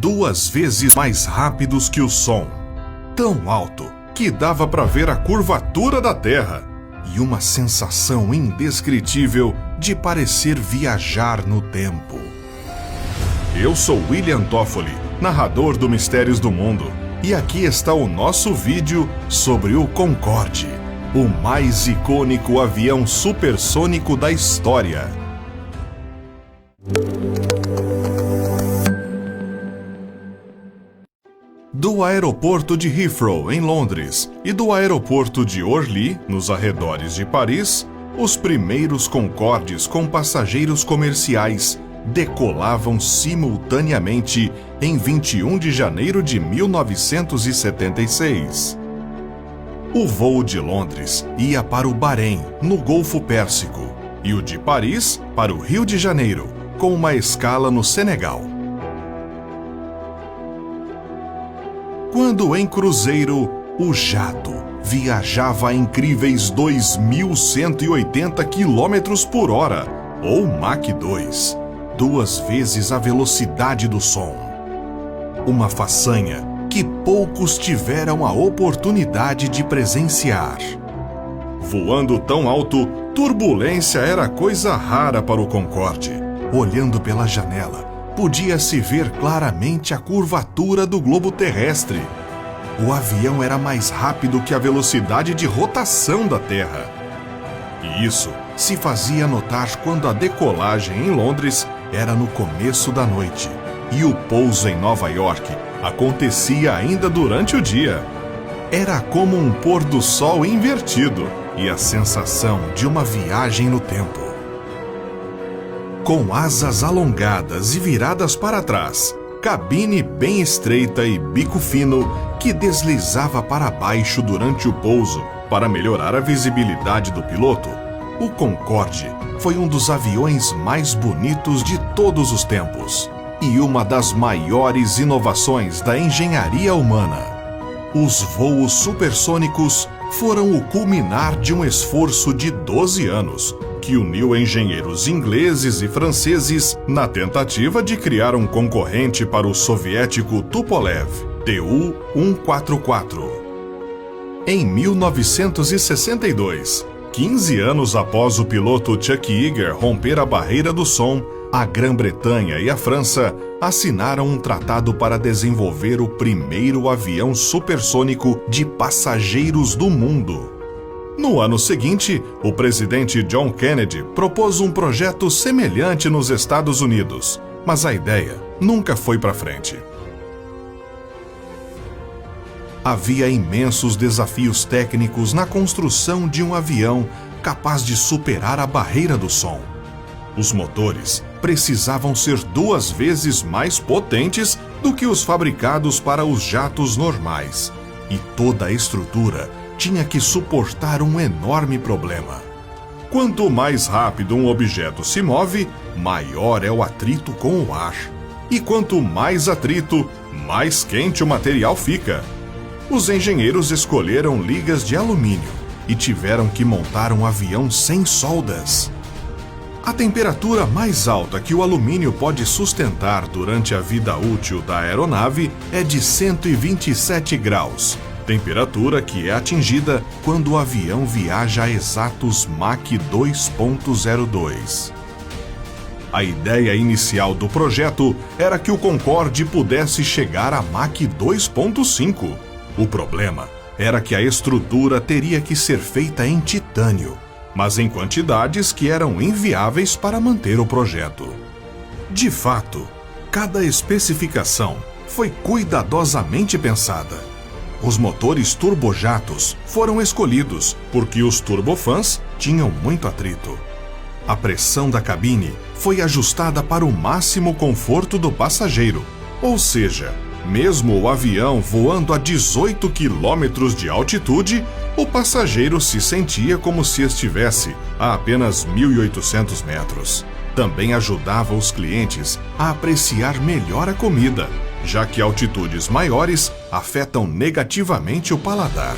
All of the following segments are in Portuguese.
2 vezes mais rápidos que o som. Tão alto que dava para ver a curvatura da Terra e uma sensação indescritível de parecer viajar no tempo. Eu sou William Toffoli, narrador do Mistérios do Mundo, e aqui está o nosso vídeo sobre o Concorde, o mais icônico avião supersônico da história. Do aeroporto de Heathrow, em Londres, e do aeroporto de Orly, nos arredores de Paris, os primeiros Concordes com passageiros comerciais decolavam simultaneamente em 21 de janeiro de 1976. O voo de Londres ia para o Bahrein, no Golfo Pérsico, e o de Paris para o Rio de Janeiro, com uma escala no Senegal. Quando em cruzeiro, o jato viajava a incríveis 2.180 km por hora, ou Mach 2, 2 vezes a velocidade do som. Uma façanha que poucos tiveram a oportunidade de presenciar. Voando tão alto, turbulência era coisa rara para o Concorde. Olhando pela janela, podia-se ver claramente a curvatura do globo terrestre. O avião era mais rápido que a velocidade de rotação da Terra. E isso se fazia notar quando a decolagem em Londres era no começo da noite e o pouso em Nova York acontecia ainda durante o dia. Era como um pôr do sol invertido e a sensação de uma viagem no tempo. Com asas alongadas e viradas para trás, cabine bem estreita e bico fino que deslizava para baixo durante o pouso para melhorar a visibilidade do piloto, o Concorde foi um dos aviões mais bonitos de todos os tempos e uma das maiores inovações da engenharia humana. Os voos supersônicos foram o culminar de um esforço de 12 anos que uniu engenheiros ingleses e franceses na tentativa de criar um concorrente para o soviético Tupolev Tu-144. Em 1962, 15 anos após o piloto Chuck Yeager romper a barreira do som, a Grã-Bretanha e a França assinaram um tratado para desenvolver o primeiro avião supersônico de passageiros do mundo. No ano seguinte, o presidente John Kennedy propôs um projeto semelhante nos Estados Unidos, mas a ideia nunca foi para frente. Havia imensos desafios técnicos na construção de um avião capaz de superar a barreira do som. Os motores precisavam ser 2 vezes mais potentes do que os fabricados para os jatos normais, e toda a estrutura tinha que suportar um enorme problema. Quanto mais rápido um objeto se move, maior é o atrito com o ar. E quanto mais atrito, mais quente o material fica. Os engenheiros escolheram ligas de alumínio e tiveram que montar um avião sem soldas. A temperatura mais alta que o alumínio pode sustentar durante a vida útil da aeronave é de 127 graus, temperatura que é atingida quando o avião viaja a exatos Mach 2.02. A ideia inicial do projeto era que o Concorde pudesse chegar a Mach 2.5. O problema era que a estrutura teria que ser feita em titânio, mas em quantidades que eram inviáveis para manter o projeto. De fato, cada especificação foi cuidadosamente pensada. Os motores turbojatos foram escolhidos porque os turbofãs tinham muito atrito. A pressão da cabine foi ajustada para o máximo conforto do passageiro, ou seja, mesmo o avião voando a 18 km de altitude, o passageiro se sentia como se estivesse a apenas 1.800 metros. Também ajudava os clientes a apreciar melhor a comida, já que altitudes maiores afetam negativamente o paladar.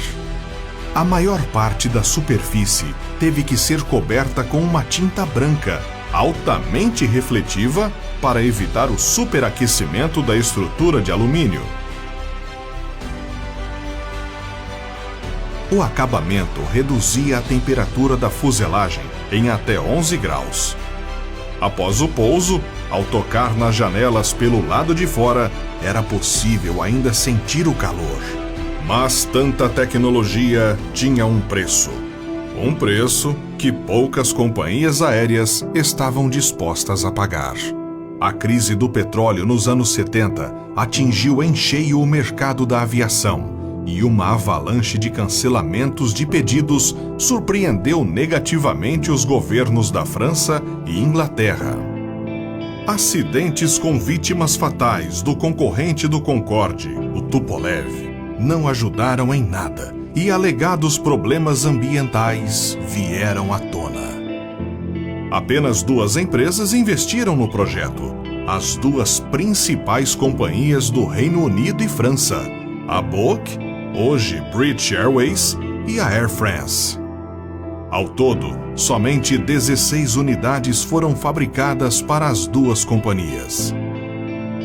A maior parte da superfície teve que ser coberta com uma tinta branca, altamente refletiva para evitar o superaquecimento da estrutura de alumínio. O acabamento reduzia a temperatura da fuselagem em até 11 graus. Após o pouso, ao tocar nas janelas pelo lado de fora, era possível ainda sentir o calor. Mas tanta tecnologia tinha um preço. Um preço que poucas companhias aéreas estavam dispostas a pagar. A crise do petróleo nos anos 70 atingiu em cheio o mercado da aviação e uma avalanche de cancelamentos de pedidos surpreendeu negativamente os governos da França e Inglaterra. Acidentes com vítimas fatais do concorrente do Concorde, o Tupolev, não ajudaram em nada e alegados problemas ambientais vieram à tona. Apenas 2 empresas investiram no projeto, as 2 principais companhias do Reino Unido e França, a BOC, hoje British Airways, e a Air France. Ao todo, somente 16 unidades foram fabricadas para as 2 companhias.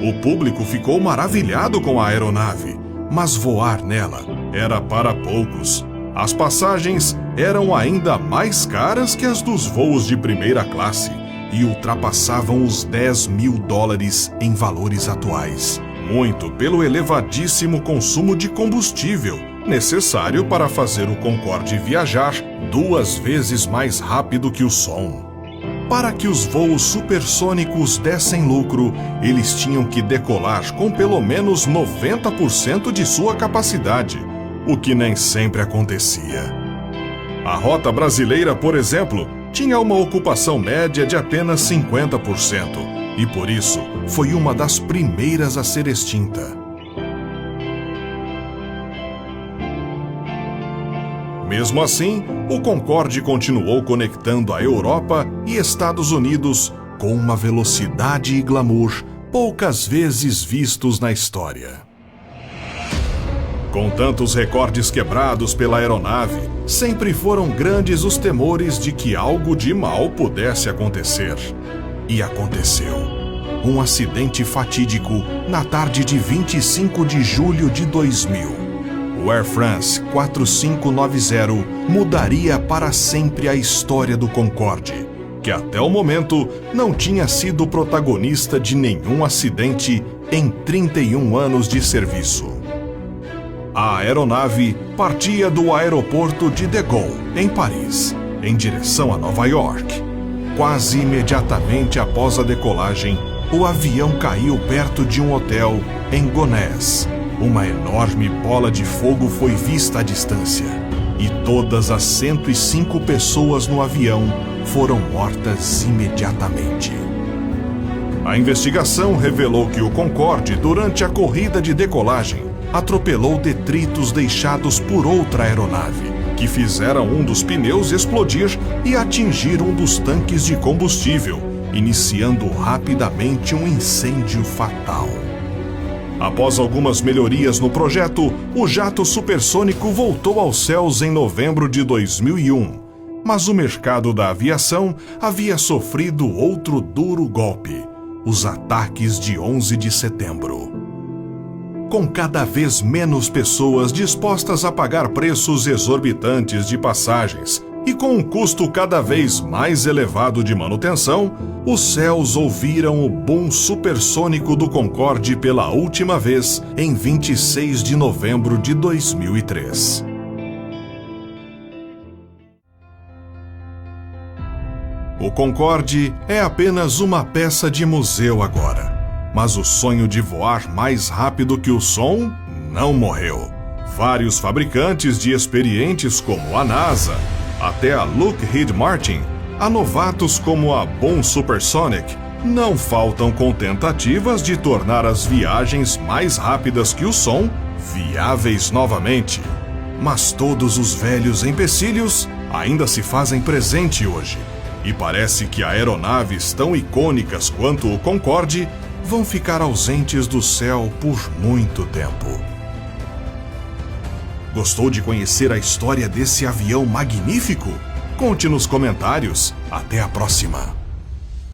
O público ficou maravilhado com a aeronave, mas voar nela era para poucos. As passagens eram ainda mais caras que as dos voos de primeira classe e ultrapassavam os $10.000 em valores atuais. Muito pelo elevadíssimo consumo de combustível necessário para fazer o Concorde viajar 2 vezes mais rápido que o som. Para que os voos supersônicos dessem lucro, eles tinham que decolar com pelo menos 90% de sua capacidade, o que nem sempre acontecia. A rota brasileira, por exemplo, tinha uma ocupação média de apenas 50%. E por isso foi uma das primeiras a ser extinta. Mesmo assim, o Concorde continuou conectando a Europa e Estados Unidos com uma velocidade e glamour poucas vezes vistos na história. Com tantos recordes quebrados pela aeronave, sempre foram grandes os temores de que algo de mal pudesse acontecer. E aconteceu. Um acidente fatídico na tarde de 25 de julho de 2000. O Air France 4590 mudaria para sempre a história do Concorde, que até o momento não tinha sido protagonista de nenhum acidente em 31 anos de serviço. A aeronave partia do aeroporto de De Gaulle, em Paris, em direção a Nova York. Quase imediatamente após a decolagem, o avião caiu perto de um hotel em Gonesse. Uma enorme bola de fogo foi vista à distância e todas as 105 pessoas no avião foram mortas imediatamente. A investigação revelou que o Concorde, durante a corrida de decolagem, atropelou detritos deixados por outra aeronave, que fizeram um dos pneus explodir e atingir um dos tanques de combustível, iniciando rapidamente um incêndio fatal. Após algumas melhorias no projeto, o jato supersônico voltou aos céus em novembro de 2001. Mas o mercado da aviação havia sofrido outro duro golpe: os ataques de 11 de setembro. Com cada vez menos pessoas dispostas a pagar preços exorbitantes de passagens e com um custo cada vez mais elevado de manutenção, os céus ouviram o boom supersônico do Concorde pela última vez em 26 de novembro de 2003. O Concorde é apenas uma peça de museu agora, mas o sonho de voar mais rápido que o som não morreu. Vários fabricantes de experientes como a NASA, até a Lockheed Martin, a novatos como a Boom Supersonic, não faltam com tentativas de tornar as viagens mais rápidas que o som viáveis novamente. Mas todos os velhos empecilhos ainda se fazem presente hoje. E parece que aeronaves tão icônicas quanto o Concorde vão ficar ausentes do céu por muito tempo. Gostou de conhecer a história desse avião magnífico? Conte nos comentários. Até a próxima!